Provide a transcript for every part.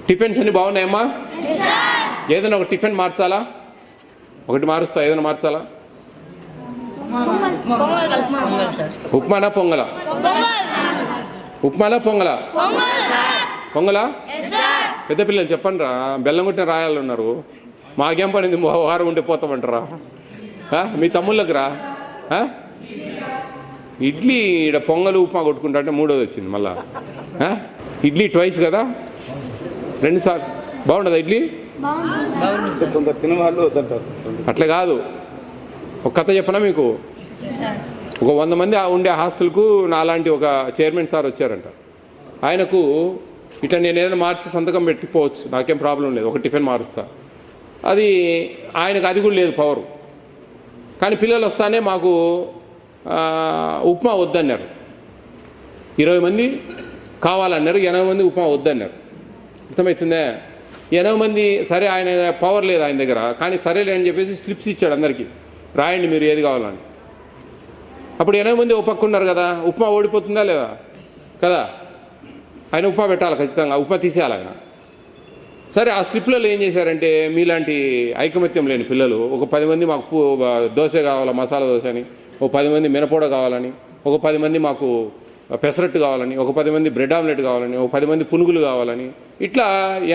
Tiffins అన్ని బాగున్నాయమ్మా? ఏదైనా ఒక టిఫిన్ మార్చాలా? ఒకటి మారుస్తా, ఏదైనా మార్చాలా? ఉప్మానా పొంగలా? ఉప్మానా పొంగలా? పొంగలా? పెద్ద పిల్లలు చెప్పండి రా, బెల్లం కొట్టిన రాయాలు ఉన్నారు. మాకేం పడింది, వారం ఉంటే పోతామంటారా? మీ తమ్ముళ్ళకి రా. ఇడ్లీ ఇక్కడ పొంగలు ఉప్మా కొట్టుకుంటా అంటే మూడోది వచ్చింది మళ్ళా. ఇడ్లీ ట్వైస్ కదా, 2 సార్లు. బాగుండదా ఇడ్లీ? అట్లా కాదు, ఒక కథ చెప్పనా మీకు. ఒక 100 మంది ఉండే హాస్టల్కు నాలాంటి ఒక చైర్మన్ సార్ వచ్చారంట. ఆయనకు ఇట్లా నేను ఏదైనా మార్చి సంతకం పెట్టిపోవచ్చు, నాకేం ప్రాబ్లం లేదు, ఒక టిఫిన్ మారుస్తా. అది ఆయనకు అది కూడా లేదు పవరు. కానీ పిల్లలు వస్తానే మాకు ఉప్మా వద్దన్నారు. 20 మంది కావాలన్నారు, 80 మంది ఉప్మా వద్దన్నారు. అర్థమవుతుందే? 80 మంది సరే, ఆయన పవర్ లేదు ఆయన దగ్గర, కానీ సరేలే అని చెప్పేసి స్లిప్స్ ఇచ్చాడు అందరికీ, రాయండి మీరు ఏది కావాలని. అప్పుడు 80 మంది ఒక పక్క ఉన్నారు కదా, ఉప్మా ఓడిపోతుందా లేదా కదా? ఆయన ఉప్మా పెట్టాలి ఖచ్చితంగా, ఉప్మా తీసేయాలి ఆయన. సరే, ఆ స్లిప్లలో ఏం చేశారంటే మీలాంటి ఐకమత్యం లేని పిల్లలు ఒక 10 మంది మాకు దోశ కావాలా, మసాలా దోశ అని, ఒక 10 మంది మినపోడ కావాలని, ఒక 10 మంది మాకు పెసరట్టు కావాలని, ఒక 10 మంది బ్రెడ్ ఆమ్లెట్ కావాలని, ఒక 10 మంది పునుగులు కావాలని, ఇట్లా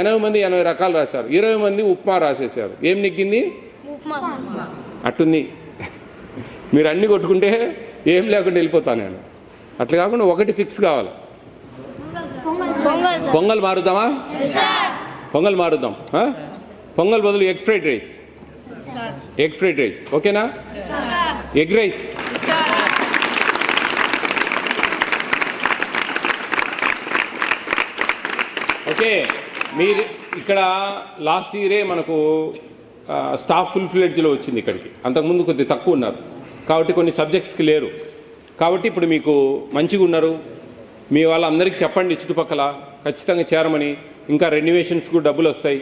80 మంది 80 రకాలు రాశారు. 20 మంది ఉప్మా రాసేసారు. ఏం నెగ్గింది? అట్టుంది. మీరు అన్నీ కొట్టుకుంటే ఏం లేకుండా వెళ్ళిపోతాను నేను. అట్లా కాకుండా ఒకటి ఫిక్స్ కావాలి. పొంగల్ మారుద్దామా? పొంగల్ మారుద్దాం. పొంగల్ బదులు egg fried rice. Egg fried rice ఓకేనా? Egg rice. ఓకే. మీరు ఇక్కడ లాస్ట్ ఇయరే మనకు స్టాఫ్ ఫుల్ ఫ్లెడ్జ్లో వచ్చింది ఇక్కడికి. అంతకుముందు కొద్దిగా తక్కువ ఉన్నారు కాబట్టి కొన్ని సబ్జెక్ట్స్కి లేరు. కాబట్టి ఇప్పుడు మీకు మంచిగా ఉన్నారు. మీ వాళ్ళందరికీ చెప్పండి చుట్టుపక్కల ఖచ్చితంగా చేరమని. ఇంకా రెన్యువేషన్స్కు డబ్బులు వస్తాయి.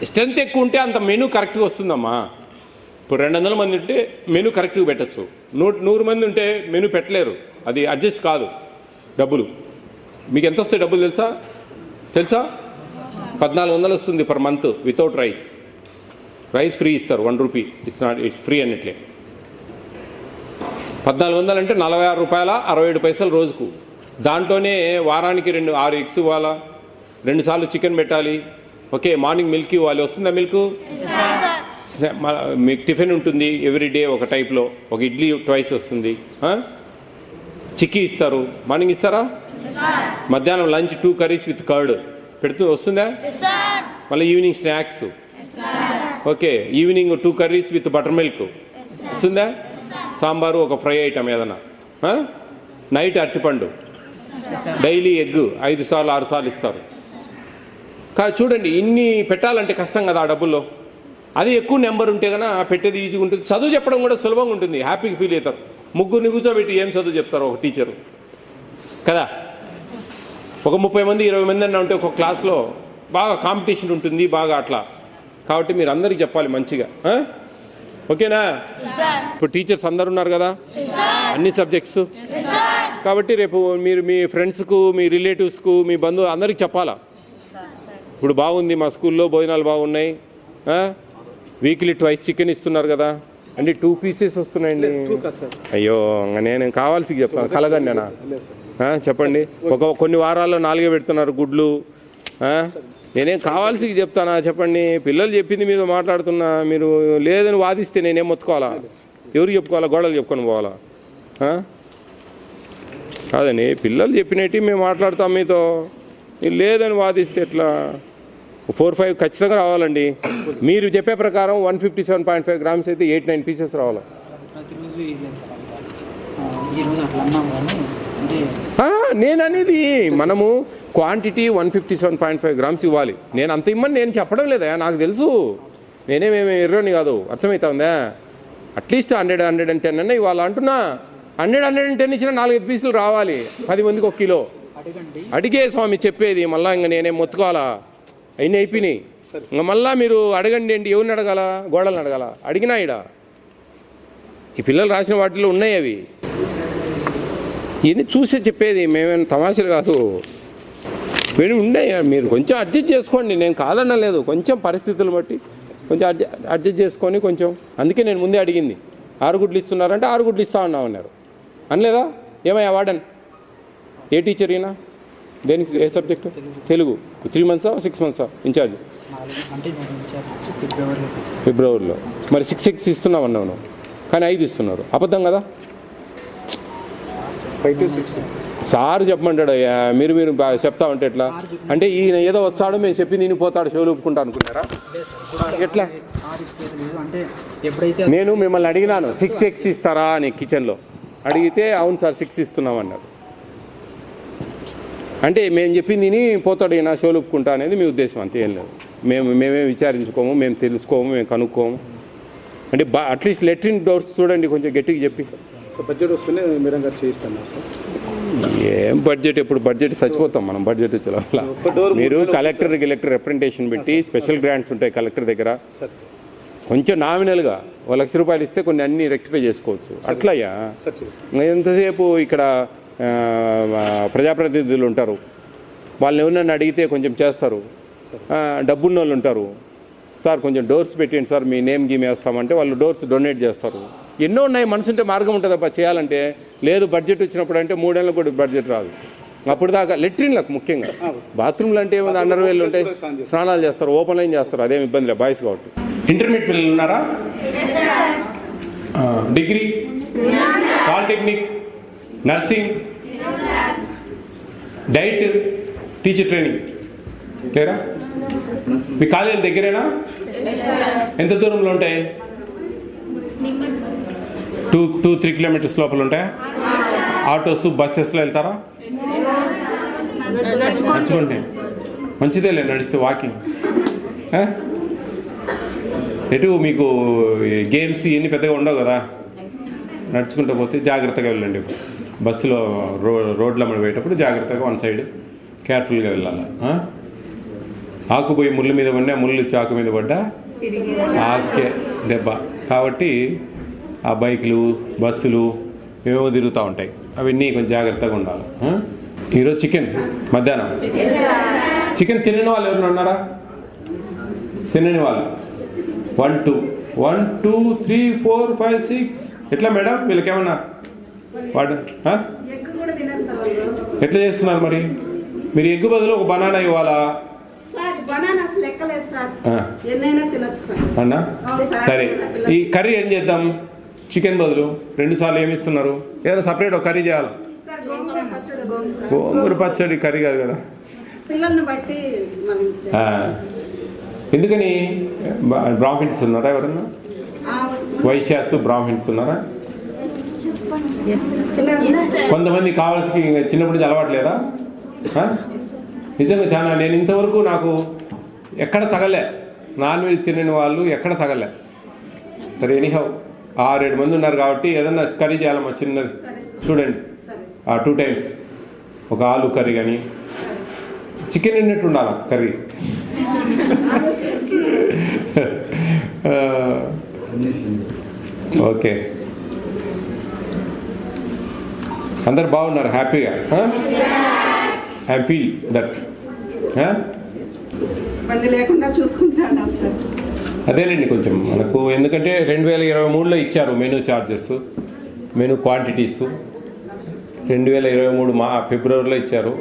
స్ట్రెంత్ ఎక్కువ ఉంటే అంత మెనూ కరెక్ట్గా వస్తుందమ్మా. ఇప్పుడు 200 మంది ఉంటే మెనూ కరెక్ట్గా పెట్టచ్చు. 100 మంది ఉంటే మెనూ పెట్టలేరు, అది అడ్జస్ట్ కాదు. డబ్బులు మీకు ఎంత వస్తాయి డబ్బులు తెలుసా? 1400 వస్తుంది per month without rice. Rice free ఇస్తారు, 1 రూపీ. It's free అన్నట్లే. 1400 అంటే 46 రూపాయల 67 పైసలు రోజుకు. దాంట్లోనే వారానికి 6 ఎగ్స్ ఇవ్వాలా, 2 సార్లు చికెన్ పెట్టాలి. ఓకే, మార్నింగ్ మిల్క్ ఇవ్వాలి. వస్తుందా మిల్క్? మీకు టిఫిన్ ఉంటుంది ఎవ్రీడే ఒక టైప్లో, ఒక ఇడ్లీ ట్వైస్ వస్తుంది. చిక్కీ ఇస్తారు. మార్నింగ్ ఇస్తారా? మధ్యాహ్నం లంచ్ 2 కర్రీస్ విత్ కర్డ్ వస్తుందా? మళ్ళీ evening snacks. Okay, evening 2 curries with butter milk వస్తుందా? సాంబారు, ఒక ఫ్రై ఐటమ్ ఏదన్నా. నైట్ అరటిపండు. డైలీ ఎగ్ 5 సార్లు 6 సార్లు ఇస్తారు. చూడండి, ఇన్ని పెట్టాలంటే కష్టం కదా ఆ డబ్బుల్లో. అది ఎక్కువ నెంబర్ ఉంటే కన్నా పెట్టేది ఈజీగా ఉంటుంది. చదువు చెప్పడం కూడా సులభంగా ఉంటుంది, హ్యాపీగా ఫీల్ అవుతారు. 3 కూర్చోబెట్టి ఏం చదువు చెప్తారు ఒక టీచరు కదా. ఒక 30 మంది 20 మంది అన్న ఉంటే ఒక క్లాస్లో బాగా కాంపిటీషన్ ఉంటుంది, బాగా అట్లా. కాబట్టి మీరు అందరికీ చెప్పాలి మంచిగా. ఓకేనా? ఇప్పుడు టీచర్స్ అందరు ఉన్నారు కదా అన్ని సబ్జెక్ట్స్. కాబట్టి రేపు మీరు మీ ఫ్రెండ్స్కు, మీ రిలేటివ్స్కు, మీ బంధువు అందరికీ చెప్పాలా. ఇప్పుడు బాగుంది మా స్కూల్లో, భోజనాలు బాగున్నాయి, వీక్లీ ట్వైస్ చికెన్ ఇస్తున్నారు కదా అంటే 2 పీసెస్ వస్తున్నాయండి. అయ్యో, నేను కావాల్సి చెప్తాను కలగండి అన్న. చెప్పండి. కొన్ని వారాల్లో 4 పెడుతున్నారు గుడ్లు. నేనేం కావాల్సి చెప్తానా చెప్పండి. పిల్లలు చెప్పింది మీద మాట్లాడుతున్నా, మీరు లేదని వాదిస్తే నేనేం మొత్తుకోవాలా? ఎవరికి చెప్పుకోవాలా? గోడలు చెప్పుకొని పోవాలా? కాదండి, పిల్లలు చెప్పినట్టు మేము మాట్లాడతాం మీతో. మీరు లేదని వాదిస్తే ఎట్లా? 4-5 ఖచ్చితంగా రావాలండి. మీరు చెప్పే ప్రకారం 157.5 గ్రామ్స్ అయితే 8-9 పీసెస్ రావాలి. నేను అనేది మనము క్వాంటిటీ 157.5 గ్రామ్స్ ఇవ్వాలి. నేను అంత ఇమ్మని నేను చెప్పడం లేదా, నాకు తెలుసు. నేనేమేమి ఎర్రని కాదు, అర్థమవుతుందా? అట్లీస్ట్ 100-110 అన్న ఇవ్వాలి అంటున్నా. 100-110 ఇచ్చిన 4-5 పీసులు రావాలి. 10 మందికి 1 కిలో. అడిగే స్వామి చెప్పేది, మళ్ళీ ఇంకా నేనేం మొత్తుకోవాలా? అవన్నీ అయిపోయినాయి. ఇంకా మళ్ళీ మీరు అడగండి ఏంటి, ఎవరిని అడగాల, గోడలను అడగాల, అడిగినా ఇడ ఈ పిల్లలు రాసిన వాటిలో ఉన్నాయి అవి. ఇవన్నీ చూసే చెప్పేది, మేమేమైనా తమాషలు కాదు. మీరు ఉన్నాయి, మీరు కొంచెం అడ్జస్ట్ చేసుకోండి, నేను కాదనలేదు. కొంచెం పరిస్థితులు బట్టి కొంచెం అడ్జస్ట్ చేసుకొని కొంచెం. అందుకే నేను ముందే అడిగింది, 6 గుడ్లు ఇస్తున్నారంటే 6 గుడ్లు ఇస్తా ఉన్నామన్నారు అనలేదా? ఏమయ్యా వార్డెన్, ఏ టీచర్ అయినా దేనికి, ఏ subject? Telugu. 3 months 6 months incharge? ఫిబ్రవరిలో. మరి 6 ఇస్తున్నావు అన్నావు నువ్వు, కానీ 5 ఇస్తున్నారు. అబద్ధం కదా? 5 to 6 సార్ చెప్పమంటాడు. అయ్యా మీరు చెప్తా ఉంటే ఎట్లా అంటే, ఈయన ఏదో వచ్చాడు మేము చెప్పి నేను పోతాడు షోలు ఒప్పుకుంటా అనుకున్నారా? ఎట్లా? నేను మిమ్మల్ని అడిగినాను 6 ఇస్తారా అని కిచెన్లో అడిగితే, అవును సార్ 6 ఇస్తున్నాం అన్నారు. అంటే మేము చెప్పింది తిని పోతాడు ఈయన షోలు ఒప్పుకుంటా అనేది మీ ఉద్దేశం, అంతే. ఏం లేదు. మేమే విచారించుకోము, మేము తెలుసుకోము, మేము కనుక్కోము. అంటే అట్లీస్ట్ లెట్రిన్ డోర్స్ చూడండి కొంచెం గట్టిగా చెప్పి. సార్ బడ్జెట్ వస్తేనే మేడం గారు చేయిస్తున్నారు సార్. ఏం బడ్జెట్, ఎప్పుడు బడ్జెట్ చచ్చిపోతాం మనం. బడ్జెట్ వచ్చేలా మీరు కలెక్టర్ రిప్రజెంటేషన్ పెట్టి, స్పెషల్ గ్రాంట్స్ ఉంటాయి కలెక్టర్ దగ్గర, కొంచెం నామినల్గా 1 లక్ష రూపాయలు ఇస్తే కొన్ని అన్ని రెక్టిఫై చేసుకోవచ్చు. అట్లయ్యా ఎంతసేపు ఇక్కడ ప్రజాప్రతినిధులు ఉంటారు, వాళ్ళని ఎవరినైనా అడిగితే కొంచెం చేస్తారు. డబ్బున్న వాళ్ళు ఉంటారు, సార్ కొంచెం డోర్స్ పెట్టండి సార్, మీ నేమ్ గీమ్ వేస్తామంటే వాళ్ళు డోర్స్ డొనేట్ చేస్తారు. ఎన్నో ఉన్నాయి, మనసు ఉంటే మార్గం ఉంటుంది అబ్బా చేయాలంటే. లేదు బడ్జెట్ వచ్చినప్పుడు అంటే 3 ఏళ్ళకు కూడా బడ్జెట్ రాదు. అప్పుడు దాకా లెట్రిన్లకు ముఖ్యంగా, బాత్రూమ్లు అంటే ఏమైనా అండర్వేర్లు ఉంటాయి, స్నానాలు చేస్తారు, ఓపెన్ లైన్ చేస్తారు, అదేం ఇబ్బంది లేదు బాయ్స్ కాబట్టి. ఇంటర్మీడియట్ పిల్లలు ఉన్నారా? Degree, polytechnic, nursing, diet, teacher training లేరా? మీ కాలేజీల దగ్గరేనా? ఎంత దూరంలో ఉంటాయి? 2-3 kilometers లోపల ఉంటాయా? ఆటోస్ బస్సెస్లో వెళ్తారా? నడుచుకుంటే మంచిదేలే, నడిస్తే వాకింగ్. ఎటు మీకు గేమ్స్ ఇవన్నీ పెద్దగా ఉండవు కదా, నడుచుకుంటూ పోతే జాగ్రత్తగా వెళ్ళండి. బస్సులో రోడ్ల మీద పోయేటప్పుడు జాగ్రత్తగా వన్ సైడ్ కేర్ఫుల్గా వెళ్ళాలి. ఆకుపోయి ముళ్ళు మీద పడినా, ముళ్ళు చాకు మీద పడ్డా ఆకే దెబ్బ. కాబట్టి ఆ బైకులు, బస్సులు ఏమేమో తిరుగుతూ ఉంటాయి, అవన్నీ కొంచెం జాగ్రత్తగా ఉండాలి. ఈరోజు చికెన్ మధ్యాహ్నం. చికెన్ తినని వాళ్ళు ఎవరైనా ఉన్నారా? తినని వాళ్ళు 1 2 3 4 5 6. ఎట్లా మేడం వీళ్ళకేమన్నా వాడు ఎట్లా చేస్తున్నారు మరి? మీరు ఎగ్గు బదులు ఒక బనానా ఇవ్వాలా అన్నా? సరే, ఈ కర్రీ ఏం చేద్దాం? చికెన్ బదులు 2 సార్లు ఏమి ఇస్తున్నారు? ఏదైనా సపరేట్ ఒక కర్రీ చేయాలి. గోంగూర పచ్చడి కర్రీ కాదు కదా. ఎందుకని? బ్రాహ్మిన్స్ ఉన్నారా ఎవరన్నా? వైశ్యాస్ బ్రాహ్మిన్స్ ఉన్నారా? కొంతమంది కావాల్సి చిన్నప్పటి నుంచి అలవాట్లేదా? నిజంగా చాలా. నేను ఇంతవరకు నాకు ఎక్కడ తగలే, నాన్ వెజ్ తినని వాళ్ళు ఎక్కడ తగలే. సరే, ఎనీహౌ 6-7 మంది ఉన్నారు కాబట్టి ఏదన్నా కర్రీ చేయాలమ్మా చిన్నది. చూడండి 2 times ఒక ఆలు కర్రీ కానీ, చికెన్ ఉన్నట్టు ఉండాలి కర్రీ. ఓకే, అందరు బాగున్నారు, హ్యాపీగా? I feel that. అదేనండి కొంచెం మనకు, ఎందుకంటే 2023లో ఇచ్చారు మెనూ ఛార్జెస్, మెనూ క్వాంటిటీస్ 2023 ఫిబ్రవరిలో ఇచ్చారు.